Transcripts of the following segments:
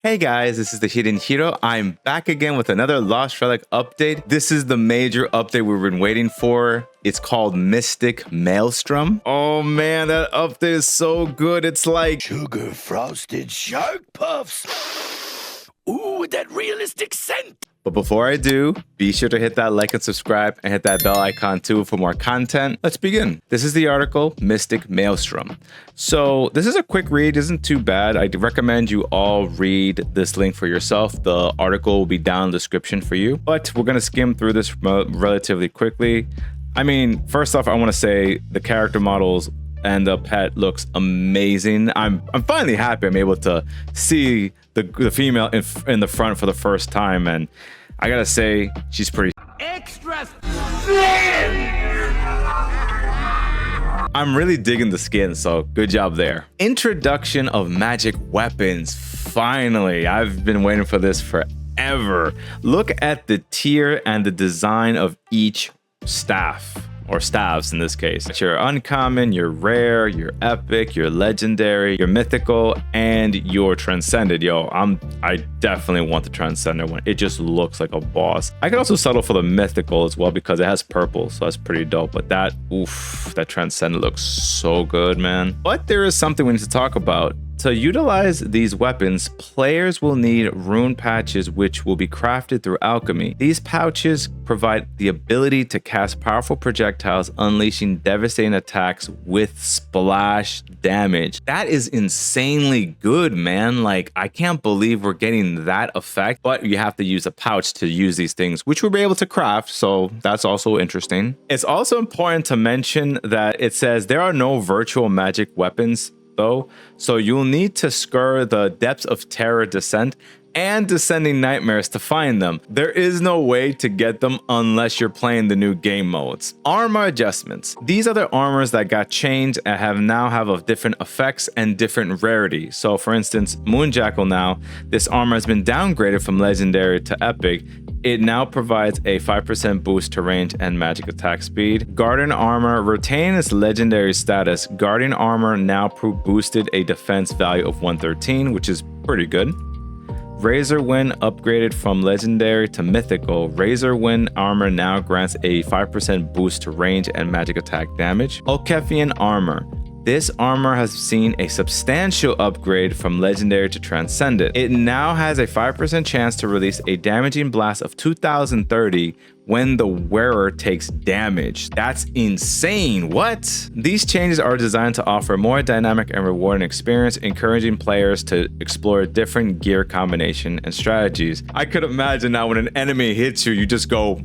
Hey guys, this is the Hidden Hero. I'm back again with another Lost Relic update. This is the major update we've been waiting for. It's called Mystic Maelstrom. Oh man, that update is so good. It's like sugar frosted shark puffs. Ooh, with that realistic scent. But before I do, be sure to hit that like and subscribe and hit that bell icon too for more content. Let's begin. This is the article, Mystic Maelstrom. So this is a quick read, isn't too bad. I recommend you all read this link for yourself. The article will be down in the description for you, but we're gonna skim through this relatively quickly. I mean, first off, I wanna say the character models and the pet looks amazing. I'm finally happy I'm able to see the female in the front for the first time, and I gotta say she's pretty Extra. I'm really digging the skin, so good job there. Introduction of magic weapons. Finally, I've been waiting for this forever. Look at the tier and the design of each staff. Or staves in this case. Your uncommon, your rare, your epic, your legendary, your mythical, and your transcended. Yo, I definitely want the transcended one. It just looks like a boss. I could also settle for the mythical as well because it has purple, so that's pretty dope. But that transcended looks so good, man. But there is something we need to talk about. To utilize these weapons, players will need rune patches which will be crafted through alchemy. These pouches provide the ability to cast powerful projectiles, unleashing devastating attacks with splash damage. That is insanely good, man. Like, I can't believe we're getting that effect, but you have to use a pouch to use these things, which we'll be able to craft, so that's also interesting. It's also important to mention that it says there are no virtual magic weapons though, so you'll need to scur the depths of Terror Descent and Descending Nightmares to find them. There is no way to get them unless you're playing the new game modes. Armor adjustments. These are the armors that got changed and now have different effects and different rarity. So for instance, Moonjackal now, this armor has been downgraded from legendary to epic. It now provides a 5% boost to range and magic attack speed. Guardian armor retained its legendary status. Guardian armor now boosted a defense value of 113, which is pretty good. Razor Wind upgraded from legendary to mythical. Razor Wind armor now grants a 5% boost to range and magic attack damage. Olkefian armor. This armor has seen a substantial upgrade from legendary to transcendent. It now has a 5% chance to release a damaging blast of 2030 when the wearer takes damage. That's insane. What? These changes are designed to offer a more dynamic and rewarding experience, encouraging players to explore different gear combination and strategies. I could imagine now when an enemy hits you, you just go.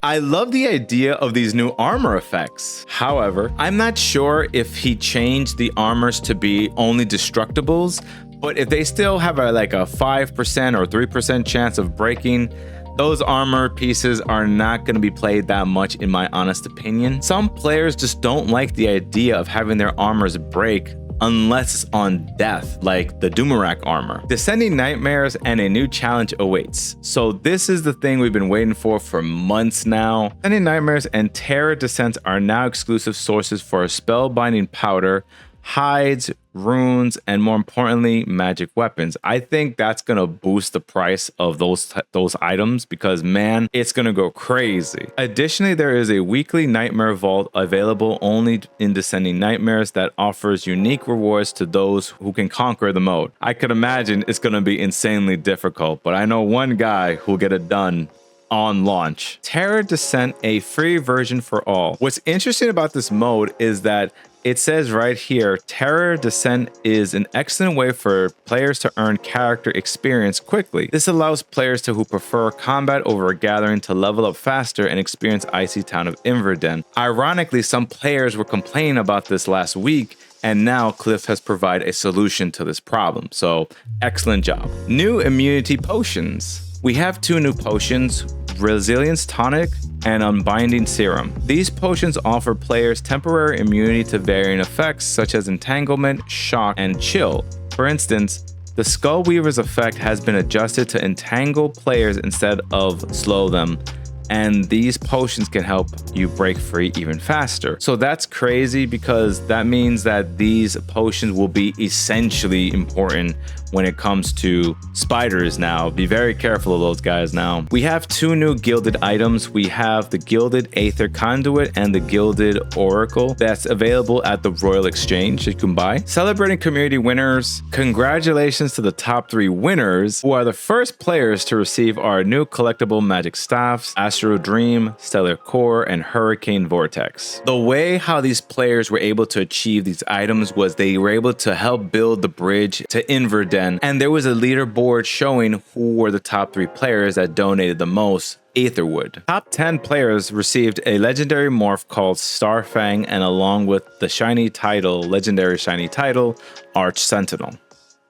I love the idea of these new armor effects. However, I'm not sure if he changed the armors to be only destructibles, but if they still have like a 5% or 3% chance of breaking, those armor pieces are not going to be played that much in my honest opinion. Some players just don't like the idea of having their armors break unless it's on death, like the Doomerak armor. Descending Nightmares and a new challenge awaits. So this is the thing we've been waiting for months now. Descending Nightmares and Terror Descent are now exclusive sources for a spellbinding powder, hides, runes, and more importantly, magic weapons. I think that's gonna boost the price of those items because man, it's gonna go crazy. Additionally, there is a weekly Nightmare Vault available only in Descending Nightmares that offers unique rewards to those who can conquer the mode. I could imagine it's gonna be insanely difficult, but I know one guy who'll get it done on launch. Terror Descent, a free version for all. What's interesting about this mode is that it says right here, Terror Descent is an excellent way for players to earn character experience quickly. This allows players who prefer combat over a gathering to level up faster and experience Icy Town of Inverden. Ironically, some players were complaining about this last week, and now Cliff has provided a solution to this problem. So excellent job. New immunity potions. We have two new potions, Resilience Tonic and Unbinding Serum. These potions offer players temporary immunity to varying effects such as entanglement, shock, and chill. For instance, the Skull Weaver's effect has been adjusted to entangle players instead of slow them. and these potions can help you break free even faster. So that's crazy because that means that these potions will be essentially important when it comes to spiders now. Be very careful of those guys now. We have 2 new gilded items. We have the Gilded Aether Conduit and the Gilded Oracle that's available at the Royal Exchange that you can buy. Celebrating community winners, congratulations to the top 3 winners who are the first players to receive our new collectible magic staffs, Astro Dream, Stellar Core, and Hurricane Vortex. The way how these players were able to achieve these items was they were able to help build the bridge to Inverden, and there was a leaderboard showing who were the top 3 players that donated the most Aetherwood. Top 10 players received a legendary morph called Starfang, and along with the shiny title, legendary shiny title, Arch Sentinel.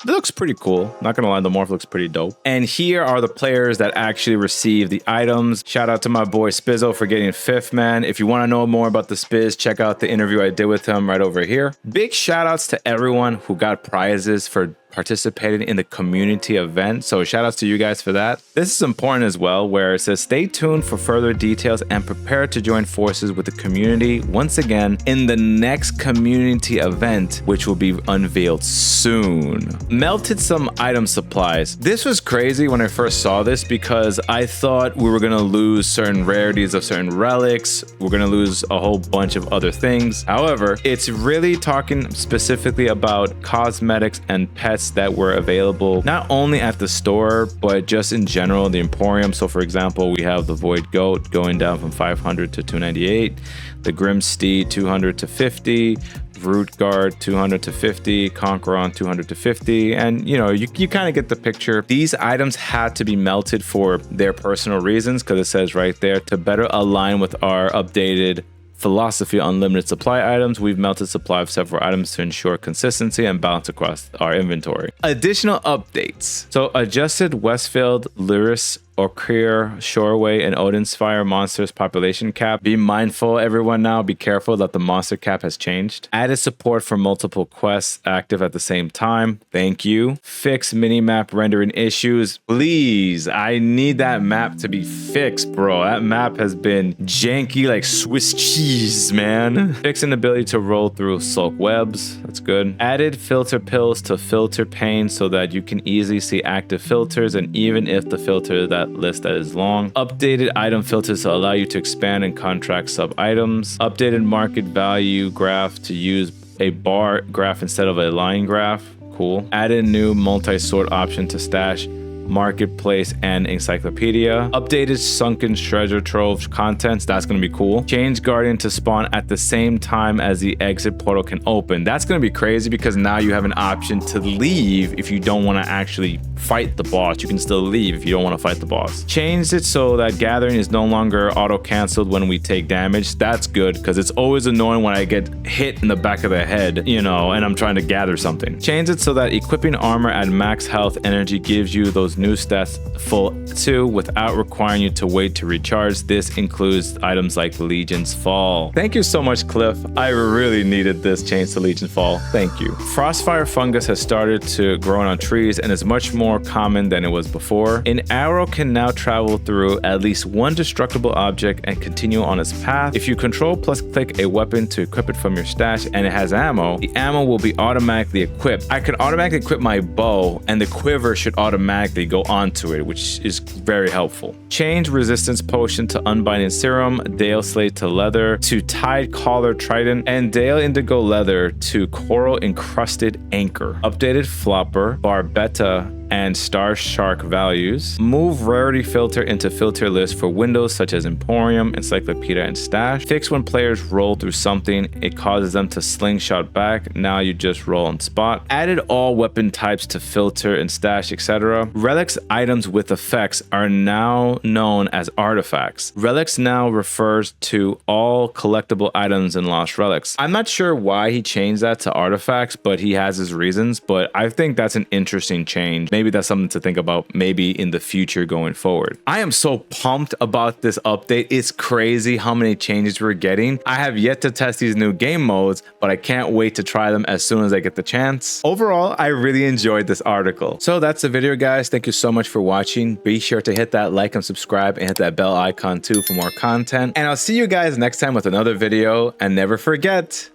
It looks pretty cool. Not gonna lie, the morph looks pretty dope. And here are the players that actually received the items. Shout out to my boy Spizzo for getting 5th, man. If you want to know more about the Spiz, check out the interview I did with him right over here. Big shout outs to everyone who got prizes for participating in the community event. So shout outs to you guys for that. This is important as well, where it says stay tuned for further details and prepare to join forces with the community once again in the next community event, which will be unveiled soon. Melted some item supplies. This was crazy when I first saw this because I thought we were gonna lose certain rarities of certain relics. We're gonna lose a whole bunch of other things. However, it's really talking specifically about cosmetics and pets that were available not only at the store but just in general, the Emporium. So for example, we have the Void Goat going down from 500 to 298, the Grim Steed 200 to 50, Root Guard 200 to 50, Conqueron 200 to 50, and you know, you kind of get the picture. These items had to be melted for their personal reasons because it says right there to better align with our updated philosophy on limited supply items. We've melted supply of several items to ensure consistency and balance across our inventory. Additional updates. So adjusted Westfield, Lyris, Orkir, Shoreway, and Odinspire monsters population cap. Be mindful, everyone now. Be careful that the monster cap has changed. Added support for multiple quests active at the same time. Thank you. Fix minimap rendering issues. Please, I need that map to be fixed, bro. That map has been janky like Swiss cheese, man. Fix an ability to roll through sulk webs. That's good. Added filter pills to filter pane so that you can easily see active filters, and even if the filter that list that is long. Updated item filters to allow you to expand and contract sub items. Updated market value graph to use a bar graph instead of a line graph. Cool. Added new multi-sort option to stash, marketplace, and encyclopedia. Updated sunken treasure trove contents. That's going to be cool. Change guardian to spawn at the same time as the exit portal can open. That's going to be crazy because now you have an option to leave if you don't want to actually fight the boss. You can still leave if you don't want to fight the boss. Changed it so that gathering is no longer auto canceled when we take damage. That's good because it's always annoying when I get hit in the back of the head, you know, and I'm trying to gather something. Changed it so that equipping armor at max health energy gives you those new stats full too without requiring you to wait to recharge. This includes items like Legion's Fall. Thank you so much, Cliff. I really needed this change to Legion's Fall. Thank you. Frostfire fungus has started to grow on trees and is much more common than it was before. An arrow can now travel through at least one destructible object and continue on its path. If you control plus click a weapon to equip it from your stash and it has ammo, the ammo will be automatically equipped. I can automatically equip my bow and the quiver should automatically go onto it, which is very helpful. Change resistance potion to unbinding serum, Dale slate to leather to tide collar trident, and Dale indigo leather to coral encrusted anchor. Updated flopper, barbetta, and star shark values. Move rarity filter into filter list for windows such as Emporium, Encyclopedia, and Stash. Fix when players roll through something, it causes them to slingshot back. Now you just roll on spot. Added all weapon types to filter and stash, etc. Relics items with effects are now known as artifacts. Relics now refers to all collectible items in Lost Relics. I'm not sure why he changed that to artifacts, but he has his reasons, but I think that's an interesting change. maybe that's something to think about maybe in the future going forward. I am so pumped about this update. It's crazy how many changes we're getting. I have yet to test these new game modes, but I can't wait to try them as soon as I get the chance. Overall, I really enjoyed this article. So that's the video, guys. Thank you so much for watching. Be sure to hit that like and subscribe and hit that bell icon too for more content. And I'll see you guys next time with another video. And never forget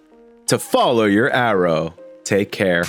to follow your arrow. Take care.